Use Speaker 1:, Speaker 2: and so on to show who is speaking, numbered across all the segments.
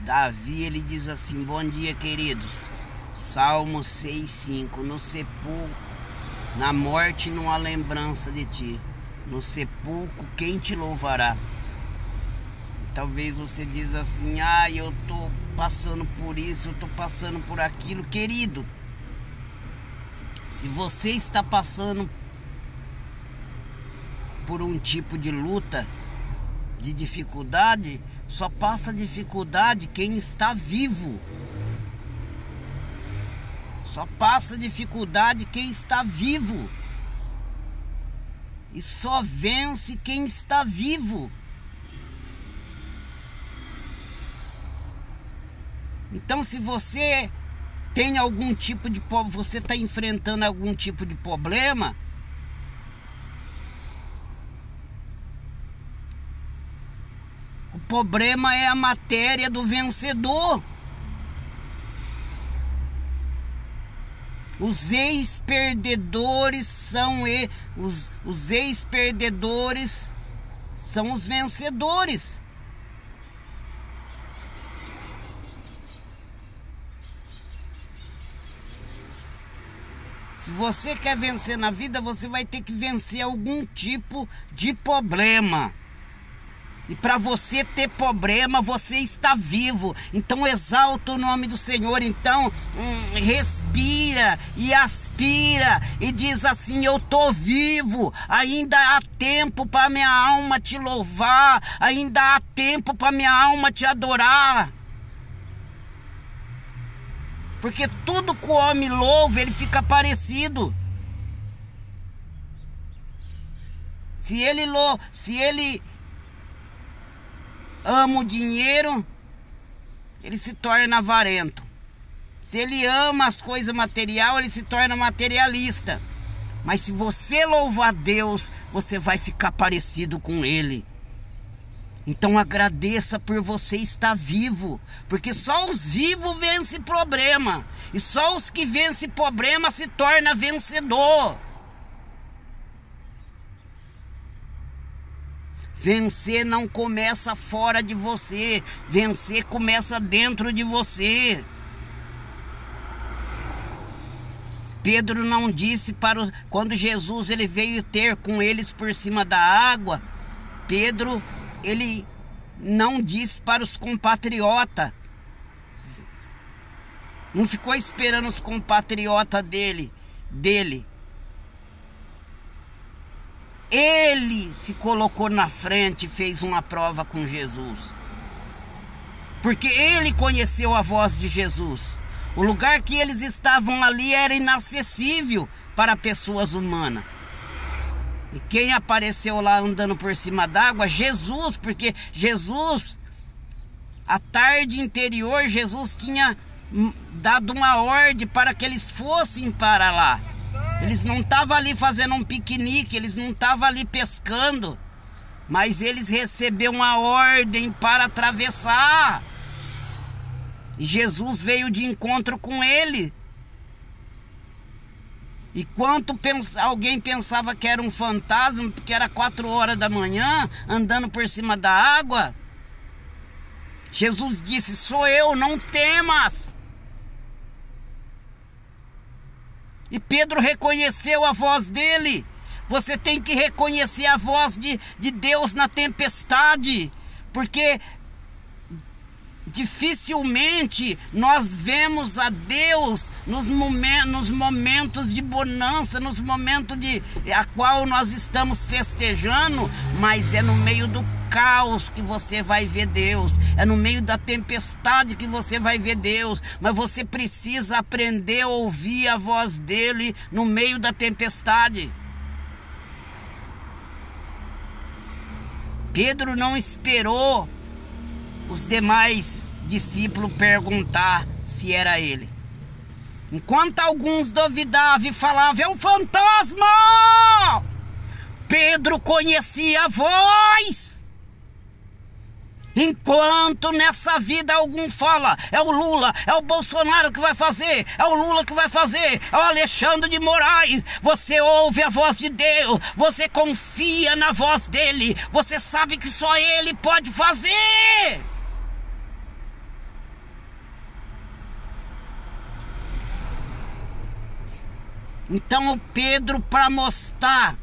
Speaker 1: Davi, ele diz assim: bom dia, queridos. Salmo 6:5. No sepulcro, na morte não há lembrança de ti. No sepulcro, quem te louvará? Talvez você diz assim: eu tô passando por isso, eu tô passando por aquilo. Querido, se você está passando por um tipo de luta, de dificuldade, só passa dificuldade quem está vivo. Só passa dificuldade quem está vivo. E só vence quem está vivo. Então, se você tem algum tipo de você está enfrentando algum tipo de problema, o problema é a matéria do vencedor. Os ex-perdedores são os ex-perdedores são os vencedores. Se você quer vencer na vida, você vai ter que vencer algum tipo de problema. E para você ter problema, você está vivo. Então exalta o nome do Senhor. Então respira e aspira e diz assim: eu tô vivo. Ainda há tempo para minha alma te louvar. Ainda há tempo para minha alma te adorar. Porque tudo que o homem louva, ele fica parecido. Se ele ama o dinheiro, ele se torna avarento. Se ele ama as coisas materiais, ele se torna materialista. Mas se você louvar Deus, você vai ficar parecido com Ele. Então agradeça por você estar vivo, porque só os vivos vencem problema, e só os que vencem problema se torna vencedor. Vencer não começa fora de você, vencer começa dentro de você. Pedro não disse quando Jesus ele veio ter com eles por cima da água, Pedro ele não disse para os compatriotas, não ficou esperando os compatriotas dele. Ele se colocou na frente e fez uma prova com Jesus. Porque ele conheceu a voz de Jesus. O lugar que eles estavam ali era inacessível para pessoas humanas. E quem apareceu lá andando por cima d'água? Jesus, porque Jesus, a tarde anterior, Jesus tinha dado uma ordem para que eles fossem para lá. Eles não estavam ali fazendo um piquenique, eles não estavam ali pescando, mas eles receberam uma ordem para atravessar. E Jesus veio de encontro com ele. E quando alguém pensava que era um fantasma, porque era 4 horas da manhã, andando por cima da água, Jesus disse: sou eu, não temas. E Pedro reconheceu a voz dele. Você tem que reconhecer a voz de Deus na tempestade, porque dificilmente nós vemos a Deus nos momentos de bonança, nos momentos a qual nós estamos festejando, mas é no meio do caos que você vai ver Deus, é no meio da tempestade que você vai ver Deus. Mas você precisa aprender a ouvir a voz dele no meio da tempestade. Pedro não esperou os demais discípulos perguntar se era ele. Enquanto alguns duvidavam e falavam: é um fantasma, Pedro conhecia a voz. Enquanto nessa vida algum fala: é o Lula, é o Bolsonaro que vai fazer, é o Lula que vai fazer, é o Alexandre de Moraes, você ouve a voz de Deus, você confia na voz dele, você sabe que só ele pode fazer. Então o Pedro, para mostrar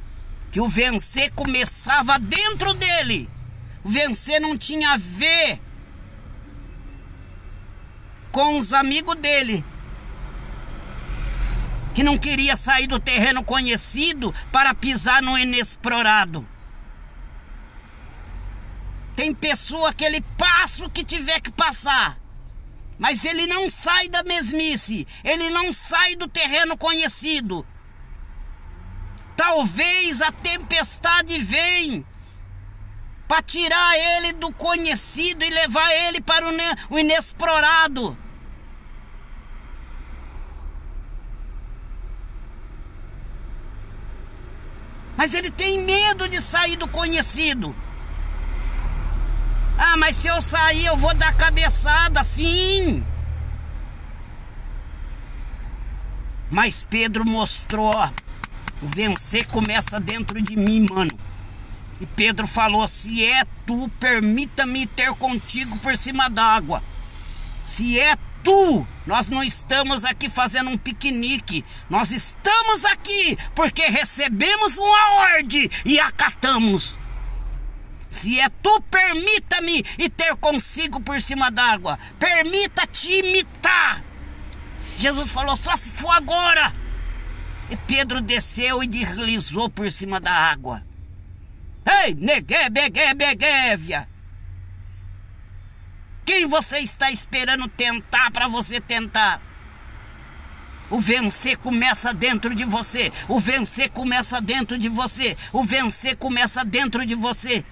Speaker 1: que o vencer começava dentro dele, o vencer não tinha a ver com os amigos dele, que não queria sair do terreno conhecido para pisar no inexplorado. Tem pessoa que ele passa o que tiver que passar, mas ele não sai da mesmice, ele não sai do terreno conhecido. Talvez a tempestade venha para tirar ele do conhecido e levar ele para o inexplorado. Mas ele tem medo de sair do conhecido. Ah, mas se eu sair eu vou dar cabeçada. Sim. Mas Pedro mostrou, ó, o vencer começa dentro de mim, mano. E Pedro falou: se é tu, permita-me ter contigo por cima d'água. Se é tu, nós não estamos aqui fazendo um piquenique. Nós estamos aqui porque recebemos uma ordem e acatamos. Se é tu, permita-me e ter consigo por cima d'água. Permita-te imitar. Jesus falou: só se for agora. E Pedro desceu e deslizou por cima da água. Ei, neguebegevia. Quem você está esperando tentar para você tentar? O vencer começa dentro de você. O vencer começa dentro de você. O vencer começa dentro de você.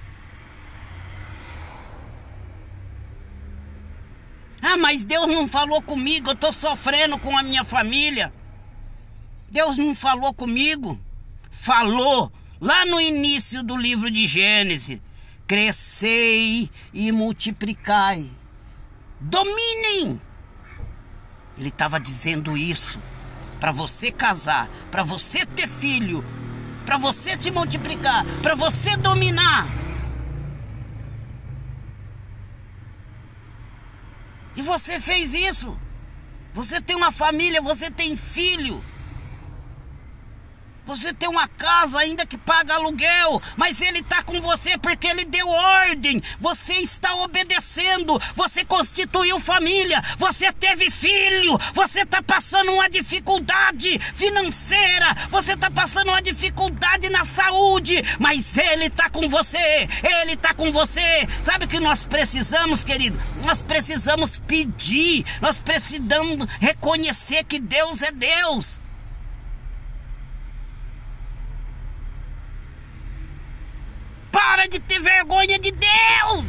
Speaker 1: Ah, mas Deus não falou comigo, eu estou sofrendo com a minha família. Deus não falou comigo. Falou lá no início do livro de Gênesis: crescei e multiplicai, dominem. Ele estava dizendo isso para você casar, para você ter filho, para você se multiplicar, para você dominar. E você fez isso. Você tem uma família, você tem filho. Você tem uma casa ainda que paga aluguel, mas ele está com você porque ele deu ordem. Você está obedecendo, você constituiu família, você teve filho, você está passando uma dificuldade financeira, você está passando uma dificuldade na saúde, mas ele está com você, ele está com você. Sabe o que nós precisamos, querido? Nós precisamos pedir, nós precisamos reconhecer que Deus é Deus. Para de ter vergonha de Deus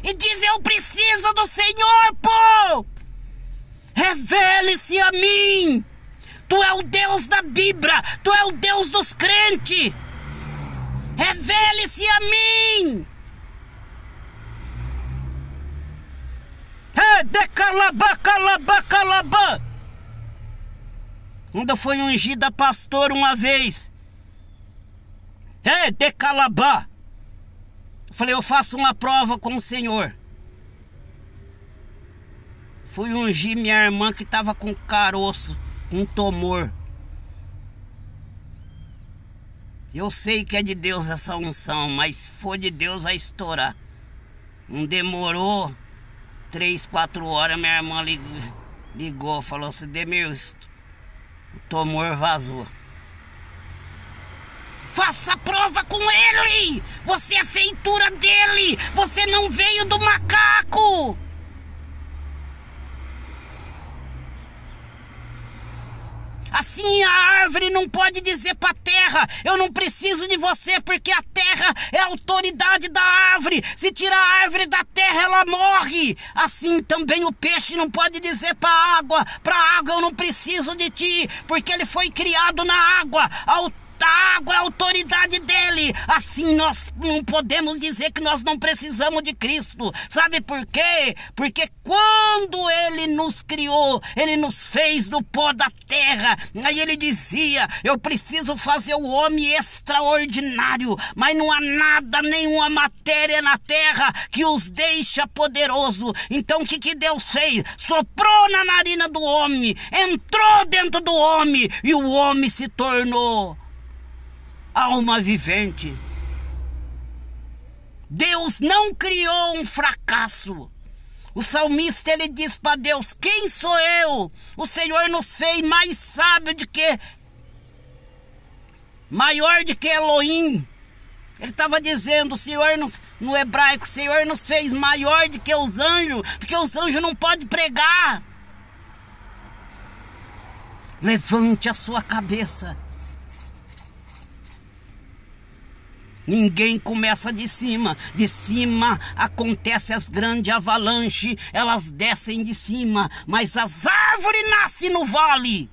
Speaker 1: e diz: eu preciso do Senhor, pô. Revele-se a mim. Tu é o Deus da Bíblia, tu é o Deus dos crentes. Revele-se a mim. Calabá. Quando eu fui ungida pastor uma vez, de Calabá, eu falei: eu faço uma prova com o Senhor. Fui ungir minha irmã que estava com caroço, com tumor. Eu sei que é de Deus essa unção, mas se for de Deus vai estourar. Não demorou 3, 4 horas, minha irmã ligou, falou assim: Demir, o tumor vazou. Faça prova com ele. Você é feitura dele. Você não veio do macaco. Assim a árvore não pode dizer para a terra: eu não preciso de você, porque a terra é a autoridade da árvore. Se tirar a árvore da terra, ela morre. Assim também o peixe não pode dizer para a água: eu não preciso de ti, porque ele foi criado na água. A da água é a autoridade dele. Assim nós não podemos dizer que nós não precisamos de Cristo. Sabe por quê? Porque quando ele nos criou, ele nos fez do pó da terra. Aí ele dizia: eu preciso fazer o homem extraordinário, mas não há nada, nenhuma matéria na terra que os deixa poderoso. Então o que Deus fez? Soprou na narina do homem, entrou dentro do homem, e o homem se tornou alma vivente. Deus não criou um fracasso. O salmista, ele diz para Deus: quem sou eu? O Senhor nos fez mais sábio do que, maior do que Elohim. Ele estava dizendo, o Senhor no hebraico, o Senhor nos fez maior do que os anjos, porque os anjos não podem pregar. Levante a sua cabeça. Ninguém começa de cima. De cima acontece as grandes avalanches, elas descem de cima, mas as árvores nascem no vale.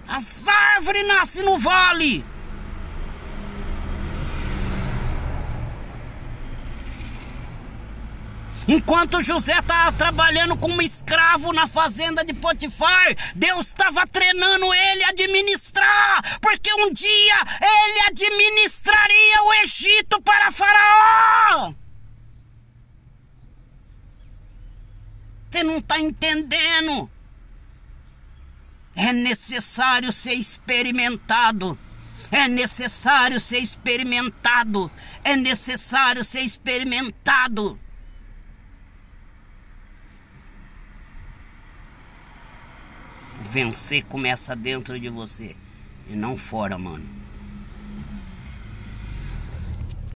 Speaker 1: As árvores nascem no vale. Enquanto José estava trabalhando como escravo na fazenda de Potifar, Deus estava treinando ele a administrar, porque um dia ele administraria o Egito para Faraó. Você não está entendendo? É necessário ser experimentado. É necessário ser experimentado. É necessário ser experimentado. Vencer começa dentro de você e não fora, mano.